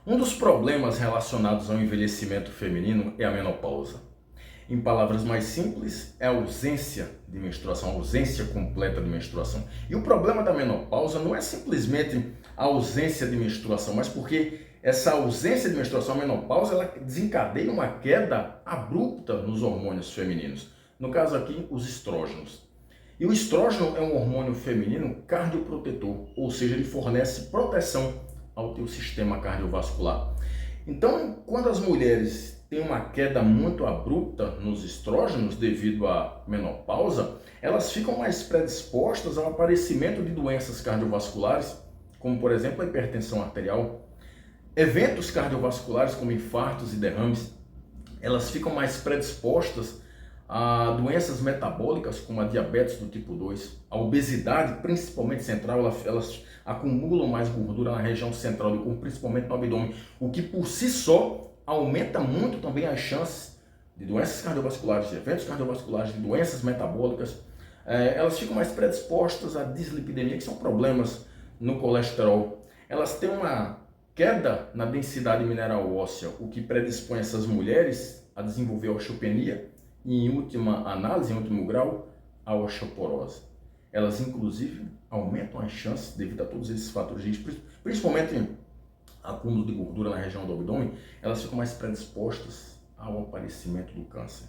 Um dos problemas relacionados ao envelhecimento feminino é a menopausa. Em palavras mais simples, é a ausência de menstruação, a ausência completa de menstruação. E o problema da menopausa não é simplesmente a ausência de menstruação, mas porque essa ausência de menstruação, a menopausa, ela desencadeia uma queda abrupta nos hormônios femininos. No caso aqui, os estrógenos. E o estrógeno é um hormônio feminino cardioprotetor, ou seja, ele fornece proteção ao teu sistema cardiovascular. Então, quando as mulheres têm uma queda muito abrupta nos estrógenos devido à menopausa, elas ficam mais predispostas ao aparecimento de doenças cardiovasculares, como por exemplo a hipertensão arterial, eventos cardiovasculares como infartos e derrames. Elas ficam mais predispostas a doenças metabólicas como a diabetes do tipo 2, a obesidade, principalmente central, elas acumulam mais gordura na região central do corpo, principalmente no abdômen, o que por si só aumenta muito também as chances de doenças cardiovasculares, de eventos cardiovasculares, de doenças metabólicas. Elas ficam mais predispostas à dislipidemia, que são problemas no colesterol. Elas têm uma queda na densidade mineral óssea, o que predispõe essas mulheres a desenvolver osteopenia e, em última análise, em último grau, a osteoporose. Elas, inclusive, aumentam as chances, devido a todos esses fatores de risco, principalmente acúmulo de gordura na região do abdômen, elas ficam mais predispostas ao aparecimento do câncer.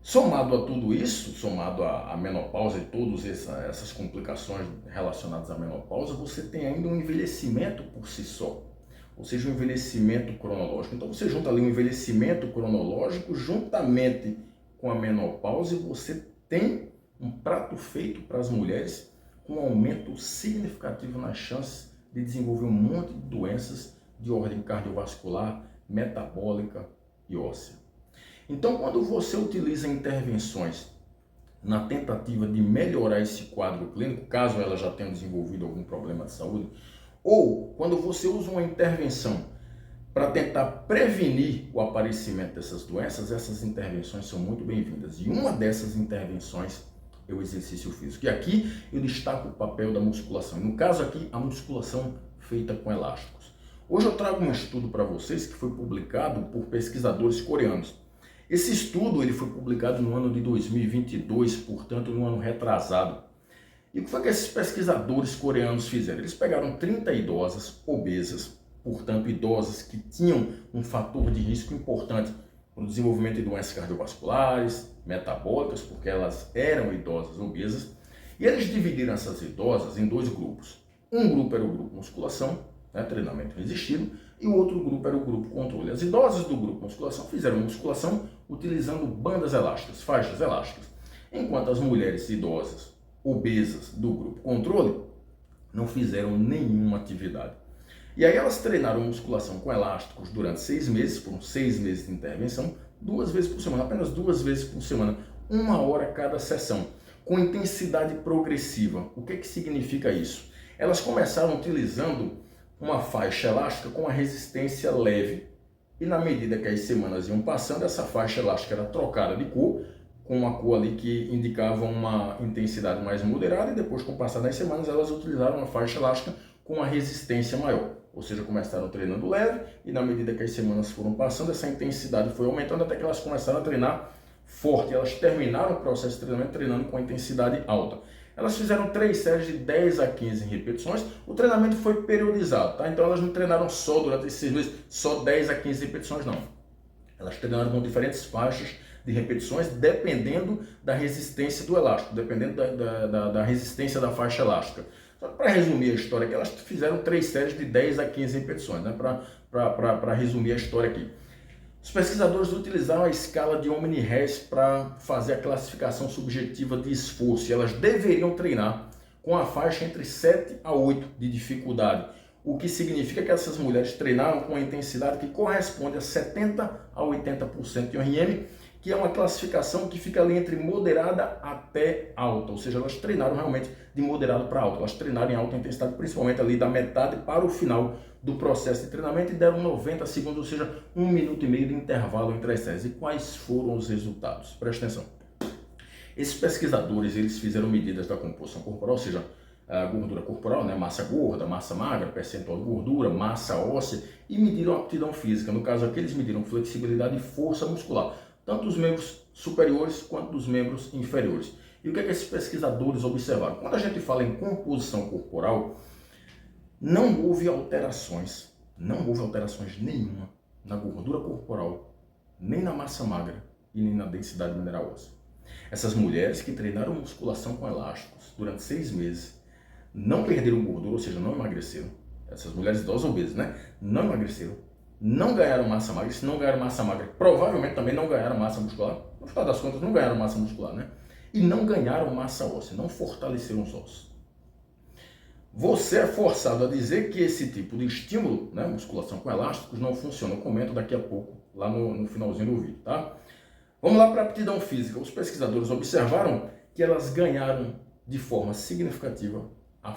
Somado a tudo isso, somado à menopausa e todas essas complicações relacionadas à menopausa, você tem ainda um envelhecimento por si só, ou seja, um envelhecimento cronológico. Então você junta ali um envelhecimento cronológico juntamente com a menopausa e você tem um prato feito para as mulheres com um aumento significativo nas chances de desenvolver um monte de doenças de ordem cardiovascular, metabólica e óssea. Então, quando você utiliza intervenções na tentativa de melhorar esse quadro clínico, caso ela já tenha desenvolvido algum problema de saúde, ou quando você usa uma intervenção para tentar prevenir o aparecimento dessas doenças, essas intervenções são muito bem-vindas. E uma dessas intervenções é o exercício físico. E aqui eu destaco o papel da musculação. No caso aqui, a musculação feita com elásticos. Hoje eu trago um estudo para vocês que foi publicado por pesquisadores coreanos. Esse estudo ele foi publicado no ano de 2022, portanto, no ano retrasado. E o que foi que esses pesquisadores coreanos fizeram? Eles pegaram 30 idosas obesas, portanto, idosas que tinham um fator de risco importante para o desenvolvimento de doenças cardiovasculares, metabólicas, porque elas eram idosas obesas, e eles dividiram essas idosas em dois grupos. Um grupo era o grupo musculação, treinamento resistido, e o outro grupo era o grupo controle. As idosas do grupo musculação fizeram musculação utilizando bandas elásticas, faixas elásticas, enquanto as mulheres idosas obesas do grupo controle não fizeram nenhuma atividade. E aí elas treinaram musculação com elásticos durante 6 meses, foram 6 meses de intervenção, 2 vezes por semana, apenas 2 vezes por semana, 1 hora cada sessão, com intensidade progressiva. O que significa isso? Elas começaram utilizando uma faixa elástica com uma resistência leve, e na medida que as semanas iam passando, essa faixa elástica era trocada de cor, com uma cor ali que indicava uma intensidade mais moderada, e depois, com o passar das semanas, elas utilizaram uma faixa elástica com uma resistência maior. Ou seja, começaram treinando leve, e na medida que as semanas foram passando, essa intensidade foi aumentando até que elas começaram a treinar forte. Elas terminaram o processo de treinamento treinando com a intensidade alta. Elas fizeram 3 séries de 10 a 15 repetições. O treinamento foi periodizado, tá? Então elas não treinaram só durante esses 6 meses, só 10 a 15 repetições, não. Elas treinaram com diferentes faixas de repetições, dependendo da resistência do elástico, dependendo da resistência da faixa elástica. Só que para resumir a história aqui, elas fizeram 3 séries de 10 a 15 repetições, né? Para resumir a história aqui. Os pesquisadores utilizaram a escala de Omni-Hess para fazer a classificação subjetiva de esforço, e elas deveriam treinar com a faixa entre 7 a 8 de dificuldade, o que significa que essas mulheres treinaram com a intensidade que corresponde a 70 a 80% de RPM, que é uma classificação que fica ali entre moderada até alta, ou seja, elas treinaram realmente de moderado para alto, elas treinaram em alta intensidade, principalmente ali da metade para o final do processo de treinamento, e deram 90 segundos, ou seja, 1 minuto e meio de intervalo entre as séries. E quais foram os resultados? Presta atenção. Esses pesquisadores, eles fizeram medidas da composição corporal, ou seja, gordura corporal, né? Massa gorda, massa magra, percentual de gordura, massa óssea, e mediram aptidão física. No caso aqui, eles mediram flexibilidade e força muscular, tanto dos membros superiores quanto dos membros inferiores. E o que é que esses pesquisadores observaram? Quando a gente fala em composição corporal, não houve alterações nenhuma na gordura corporal, nem na massa magra e nem na densidade mineral óssea. Essas mulheres que treinaram musculação com elásticos durante 6 meses não perderam gordura, ou seja, não emagreceram. Essas mulheres idosas obesas, né? Não emagreceram, não ganharam massa magra. Se não ganharam massa magra, provavelmente também não ganharam massa muscular. No final das contas, não ganharam massa muscular, né? E não ganharam massa óssea, não fortaleceram os ossos. Você é forçado a dizer que esse tipo de estímulo, né, musculação com elásticos, não funciona. Eu comento daqui a pouco, lá no finalzinho do vídeo, tá? Vamos lá para a aptidão física. Os pesquisadores observaram que elas ganharam de forma significativa a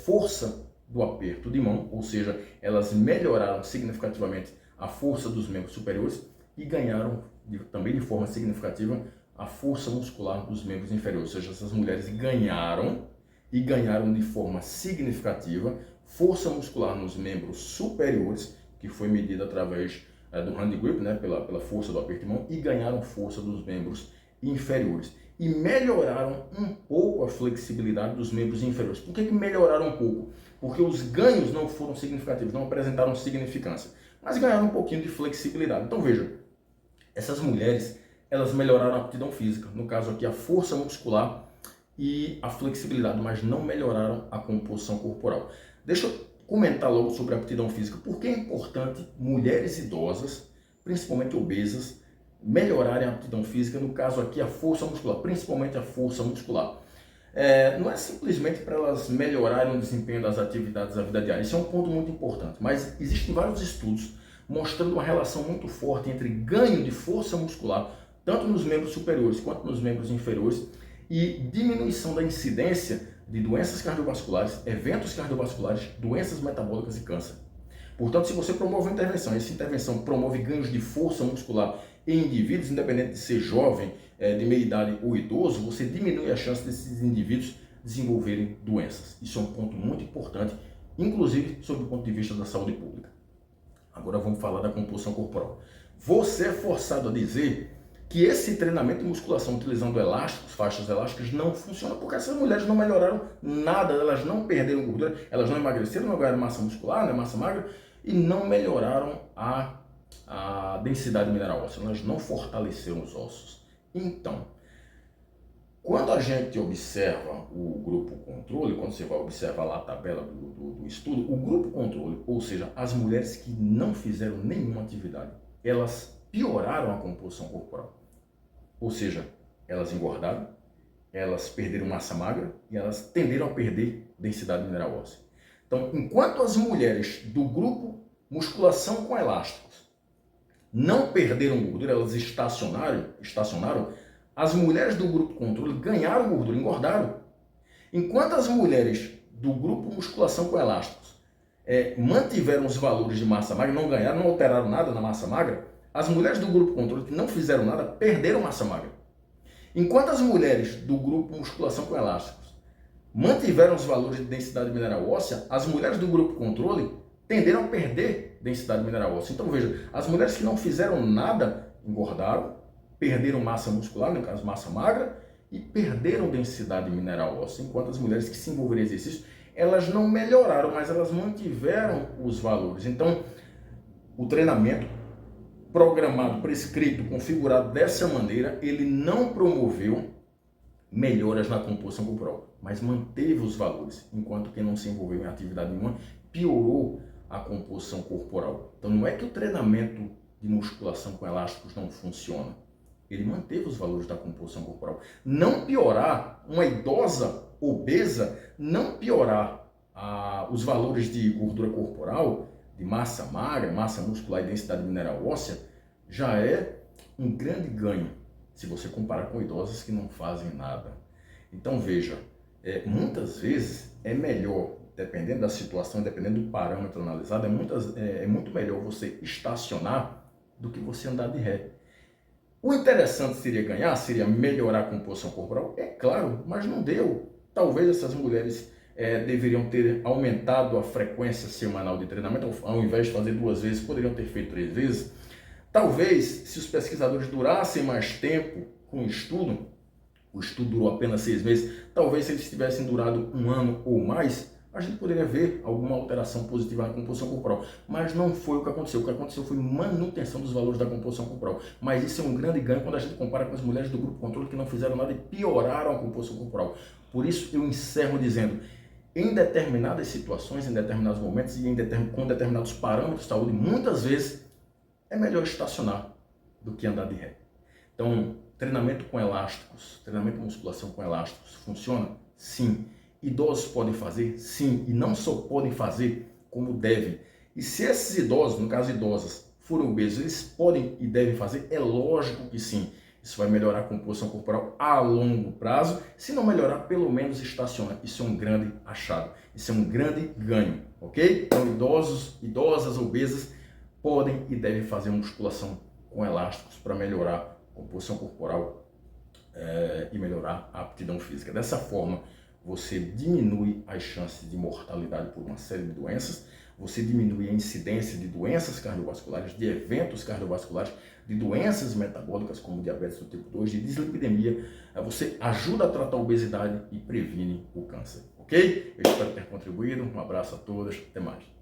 força do aperto de mão, ou seja, elas melhoraram significativamente a força dos membros superiores e ganharam também de forma significativa a força muscular dos membros inferiores. Ou seja, essas mulheres ganharam de forma significativa força muscular nos membros superiores, que foi medida através do hand grip, né, pela força do aperto de mão, e ganharam força dos membros inferiores. E melhoraram um pouco a flexibilidade dos membros inferiores. Por que melhoraram um pouco? Porque os ganhos não foram significativos, não apresentaram significância, mas ganharam um pouquinho de flexibilidade. Então veja, essas mulheres, elas melhoraram a aptidão física, no caso aqui a força muscular e a flexibilidade, mas não melhoraram a composição corporal. Deixa eu comentar logo sobre a aptidão física. Por que é importante mulheres idosas, principalmente obesas, melhorarem a aptidão física, no caso aqui a força muscular, principalmente a força muscular? Não é simplesmente para elas melhorarem o desempenho das atividades da vida diária, isso é um ponto muito importante, mas existem vários estudos mostrando uma relação muito forte entre ganho de força muscular, tanto nos membros superiores quanto nos membros inferiores, e diminuição da incidência de doenças cardiovasculares, eventos cardiovasculares, doenças metabólicas e câncer. Portanto, se você promove uma intervenção, essa intervenção promove ganhos de força muscular em indivíduos, independente de ser jovem, de meia idade ou idoso, você diminui a chance desses indivíduos desenvolverem doenças. Isso é um ponto muito importante, inclusive sob o ponto de vista da saúde pública. Agora vamos falar da composição corporal. Você é forçado a dizer que esse treinamento de musculação utilizando elásticos, faixas elásticas, não funciona porque essas mulheres não melhoraram nada, elas não perderam gordura, elas não emagreceram, não ganharam massa muscular, né, massa magra, e não melhoraram a densidade mineral óssea, elas não fortaleceram os ossos. Então, quando a gente observa o grupo controle, quando você vai observar lá a tabela do estudo, o grupo controle, ou seja, as mulheres que não fizeram nenhuma atividade, elas pioraram a composição corporal. Ou seja, elas engordaram, elas perderam massa magra e elas tenderam a perder densidade mineral óssea. Então, enquanto as mulheres do grupo musculação com elásticos não perderam gordura, elas estacionaram, as mulheres do grupo controle ganharam gordura, engordaram. Enquanto as mulheres do grupo musculação com elásticos mantiveram os valores de massa magra, não ganharam, não alteraram nada na massa magra, as mulheres do grupo controle que não fizeram nada perderam massa magra. Enquanto as mulheres do grupo musculação com elásticos mantiveram os valores de densidade mineral óssea, as mulheres do grupo controle tenderam a perder densidade mineral óssea. Então veja, as mulheres que não fizeram nada engordaram, perderam massa muscular, no caso massa magra, e perderam densidade mineral óssea, enquanto as mulheres que se envolveram em exercício, elas não melhoraram, mas elas mantiveram os valores. Então, o treinamento programado, prescrito, configurado dessa maneira, ele não promoveu melhoras na composição corporal, mas manteve os valores, enquanto quem não se envolveu em atividade nenhuma piorou a composição corporal. Então não é que o treinamento de musculação com elásticos não funciona, ele manteve os valores da composição corporal. Não piorar, uma idosa obesa, não piorar os valores de gordura corporal, de massa magra, massa muscular e densidade mineral óssea, já é um grande ganho, se você comparar com idosas que não fazem nada. Então veja, muitas vezes é melhor, dependendo da situação, dependendo do parâmetro analisado, é muito melhor você estacionar do que você andar de ré. O interessante seria melhorar a composição corporal? É claro, mas não deu. Talvez essas mulheres deveriam ter aumentado a frequência semanal de treinamento, ao invés de fazer 2 vezes, poderiam ter feito 3 vezes. Talvez, se os pesquisadores durassem mais tempo com o estudo durou apenas 6 meses, talvez se eles tivessem durado 1 ano ou mais, a gente poderia ver alguma alteração positiva na composição corporal. Mas não foi o que aconteceu. O que aconteceu foi manutenção dos valores da composição corporal. Mas isso é um grande ganho quando a gente compara com as mulheres do grupo controle que não fizeram nada e pioraram a composição corporal. Por isso eu encerro dizendo, em determinadas situações, em determinados momentos e com determinados parâmetros de saúde, muitas vezes é melhor estacionar do que andar de ré. Então, treinamento com elásticos, treinamento de musculação com elásticos, funciona? Sim. Idosos podem fazer? Sim. E não só podem fazer, como devem. E se esses idosos, no caso idosas, forem obesos, eles podem e devem fazer? É lógico que sim. Isso vai melhorar a composição corporal a longo prazo. Se não melhorar, pelo menos estaciona. Isso é um grande achado. Isso é um grande ganho, ok? Então, idosos, idosas, obesas, podem e devem fazer musculação com elásticos para melhorar a composição corporal e melhorar a aptidão física. Dessa forma, você diminui as chances de mortalidade por uma série de doenças, você diminui a incidência de doenças cardiovasculares, de eventos cardiovasculares, de doenças metabólicas como diabetes do tipo 2, de dislipidemia, você ajuda a tratar a obesidade e previne o câncer, ok? Eu espero ter contribuído, um abraço a todas, até mais.